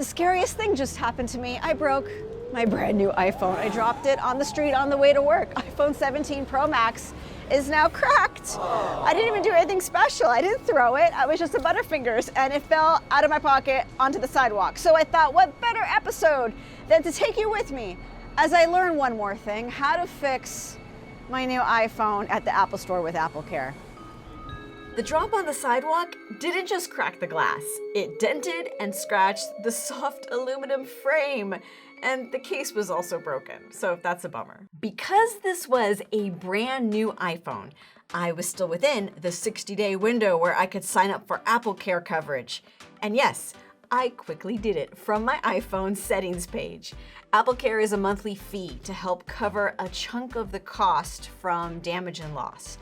scariest thing just happened to me. I broke my brand new iPhone. I dropped it on the street on the way to work. iPhone 17 Pro Max is now cracked. I didn't even do anything special. I didn't throw it. I was just a Butterfingers, and it fell out of my pocket onto the sidewalk. So I thought, what better episode than to take you with me as I learn one more thing, how to fix my new iPhone at the Apple Store with AppleCare. The drop on the sidewalk didn't just crack the glass. It dented and scratched the soft aluminum frame. And the case was also broken, so that's a bummer. Because this was a brand new iPhone, I was still within the 60-day window where I could sign up for AppleCare coverage. And yes, I quickly did it from my iPhone settings page. AppleCare is a monthly fee to help cover a chunk of the cost from damage and loss.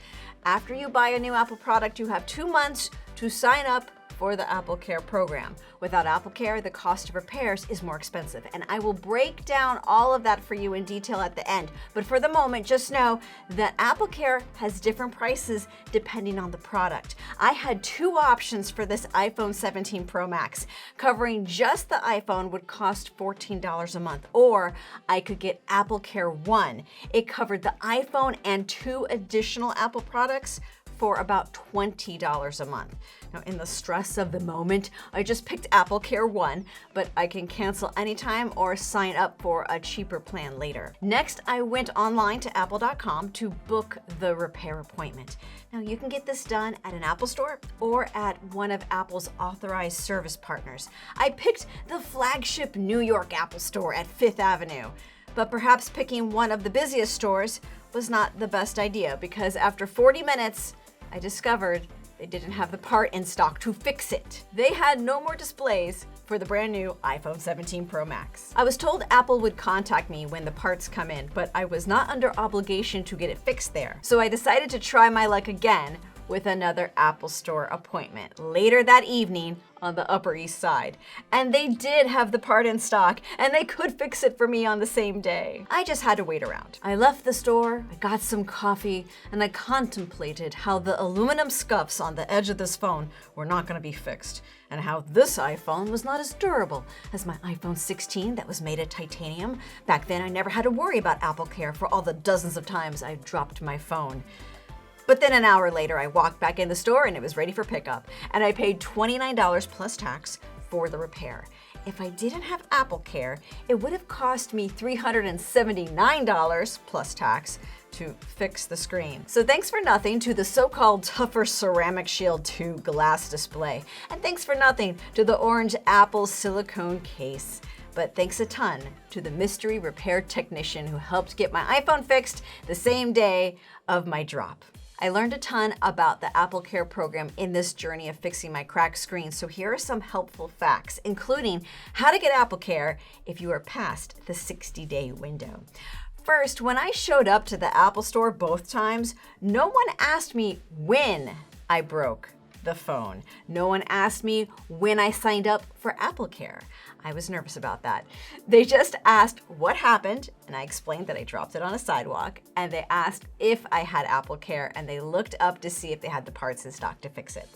After you buy a new Apple product, you have 2 months to sign up for the AppleCare program. Without AppleCare, the cost of repairs is more expensive, and I will break down all of that for you in detail at the end. But for the moment, just know that AppleCare has different prices depending on the product. I had 2 options for this iPhone 17 Pro Max. Covering just the iPhone would cost $14 a month, or I could get AppleCare One. It covered the iPhone and 2 additional Apple products for about $20 a month. Now, in the stress of the moment, I just picked AppleCare One, but I can cancel anytime or sign up for a cheaper plan later. Next, I went online to apple.com to book the repair appointment. Now, you can get this done at an Apple store or at one of Apple's authorized service partners. I picked the flagship New York Apple Store at 5th Avenue, but perhaps picking one of the busiest stores was not the best idea, because after 40 minutes, I discovered they didn't have the part in stock to fix it. They had no more displays for the brand new iPhone 17 Pro Max. I was told Apple would contact me when the parts come in, but I was not under obligation to get it fixed there. So I decided to try my luck again with another Apple Store appointment later that evening on the Upper East Side. And they did have the part in stock, and they could fix it for me on the same day. I just had to wait around. I left the store, I got some coffee, and I contemplated how the aluminum scuffs on the edge of this phone were not going to be fixed, and how this iPhone was not as durable as my iPhone 16 that was made of titanium. Back then, I never had to worry about AppleCare for all the dozens of times I dropped my phone. But then an hour later, I walked back in the store and it was ready for pickup, and I paid $29 plus tax for the repair. If I didn't have AppleCare, it would have cost me $379 plus tax to fix the screen. So thanks for nothing to the so-called tougher Ceramic Shield 2 glass display, and thanks for nothing to the orange Apple silicone case. But thanks a ton to the mystery repair technician who helped get my iPhone fixed the same day of my drop. I learned a ton about the AppleCare program in this journey of fixing my cracked screen, so here are some helpful facts, including how to get AppleCare if you are past the 60-day window. First, when I showed up to the Apple Store both times, no one asked me when I broke the phone. No one asked me when I signed up for AppleCare. I was nervous about that. They just asked what happened, and I explained that I dropped it on a sidewalk, and they asked if I had AppleCare, and they looked up to see if they had the parts in stock to fix it.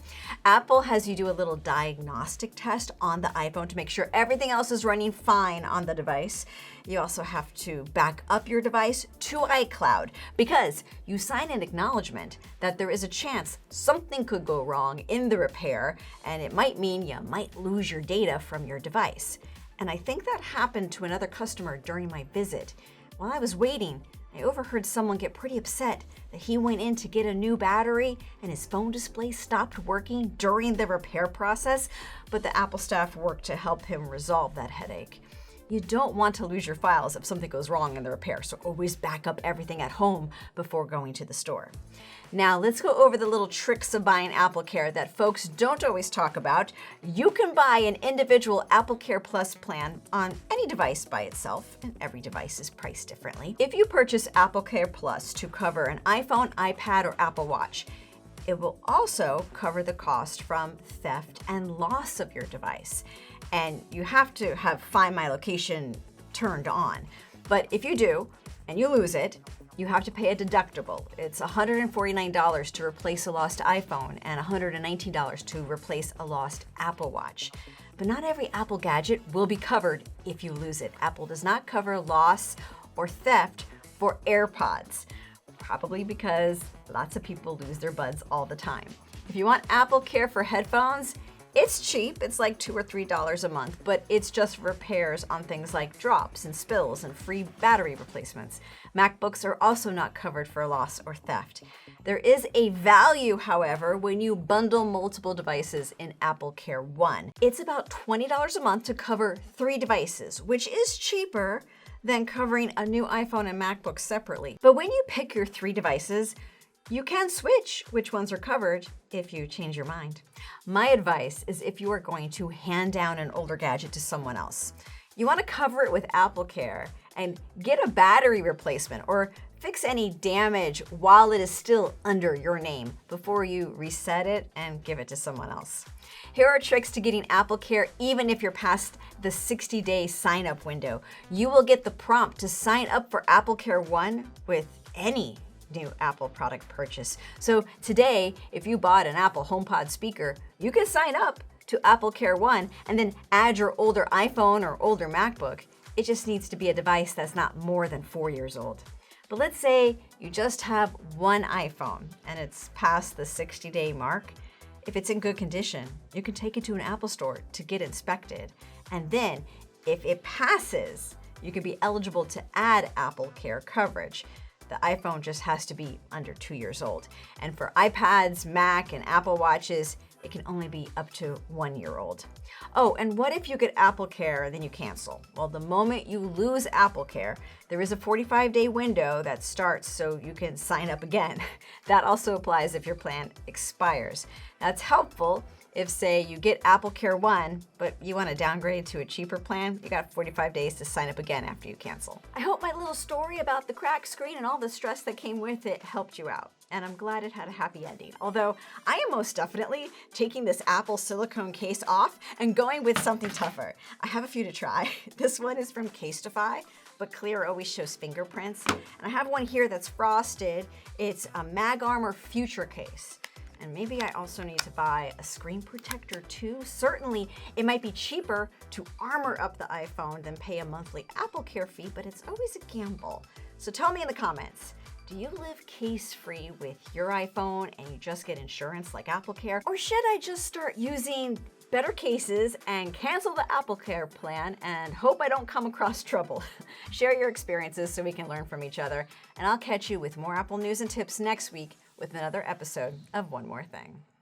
Apple has you do a little diagnostic test on the iPhone to make sure everything else is running fine on the device. You also have to back up your device to iCloud, because you sign an acknowledgement that there is a chance something could go wrong in the repair, and it might mean you might lose your data from your device. And I think that happened to another customer during my visit. While I was waiting, I overheard someone get pretty upset that he went in to get a new battery and his phone display stopped working during the repair process, but the Apple staff worked to help him resolve that headache. You don't want to lose your files if something goes wrong in the repair, so always back up everything at home before going to the store. Now let's go over the little tricks of buying AppleCare that folks don't always talk about. You can buy an individual AppleCare Plus plan on any device by itself, and every device is priced differently. If you purchase AppleCare Plus to cover an iPhone, iPad, or Apple Watch, it will also cover the cost from theft and loss of your device. And you have to have Find My Location turned on. But if you do, and you lose it, you have to pay a deductible. It's $149 to replace a lost iPhone and $119 to replace a lost Apple Watch. But not every Apple gadget will be covered if you lose it. Apple does not cover loss or theft for AirPods, probably because lots of people lose their buds all the time. If you want AppleCare for headphones, it's cheap. It's like $2 or $3 a month, but it's just repairs on things like drops and spills and free battery replacements. MacBooks are also not covered for loss or theft. There is a value, however, when you bundle multiple devices in AppleCare One. It's about $20 a month to cover 3 devices, which is cheaper than covering a new iPhone and MacBook separately. But when you pick your 3 devices, you can switch which ones are covered if you change your mind. My advice is if you are going to hand down an older gadget to someone else, you want to cover it with AppleCare and get a battery replacement or fix any damage while it is still under your name before you reset it and give it to someone else. Here are tricks to getting AppleCare even if you're past the 60-day sign-up window. You will get the prompt to sign up for AppleCare One with any new Apple product purchase. So today, if you bought an Apple HomePod speaker, you can sign up to AppleCare One and then add your older iPhone or older MacBook. It just needs to be a device that's not more than 4 years old. But let's say you just have one iPhone and it's past the 60-day mark. If it's in good condition, you can take it to an Apple store to get inspected. And then if it passes, you can be eligible to add AppleCare coverage. The iPhone just has to be under 2 years old. And for iPads, Mac, and Apple Watches, it can only be up to 1 year old. Oh, and what if you get AppleCare and then you cancel? Well, the moment you lose AppleCare, there is a 45-day window that starts so you can sign up again. That also applies if your plan expires. That's helpful if, say, you get AppleCare One, but you want to downgrade to a cheaper plan. You got 45 days to sign up again after you cancel. I hope my little story about the cracked screen and all the stress that came with it helped you out. And I'm glad it had a happy ending. Although I am most definitely taking this Apple silicone case off and going with something tougher. I have a few to try. This one is from Casetify, but clear always shows fingerprints. And I have one here that's frosted. It's a Mag Armor Future case. And maybe I also need to buy a screen protector too. Certainly, it might be cheaper to armor up the iPhone than pay a monthly AppleCare fee, but it's always a gamble. So tell me in the comments, do you live case-free with your iPhone and you just get insurance like AppleCare? Or should I just start using better cases and cancel the AppleCare plan and hope I don't come across trouble? Share your experiences so we can learn from each other. And I'll catch you with more Apple news and tips next week with another episode of One More Thing.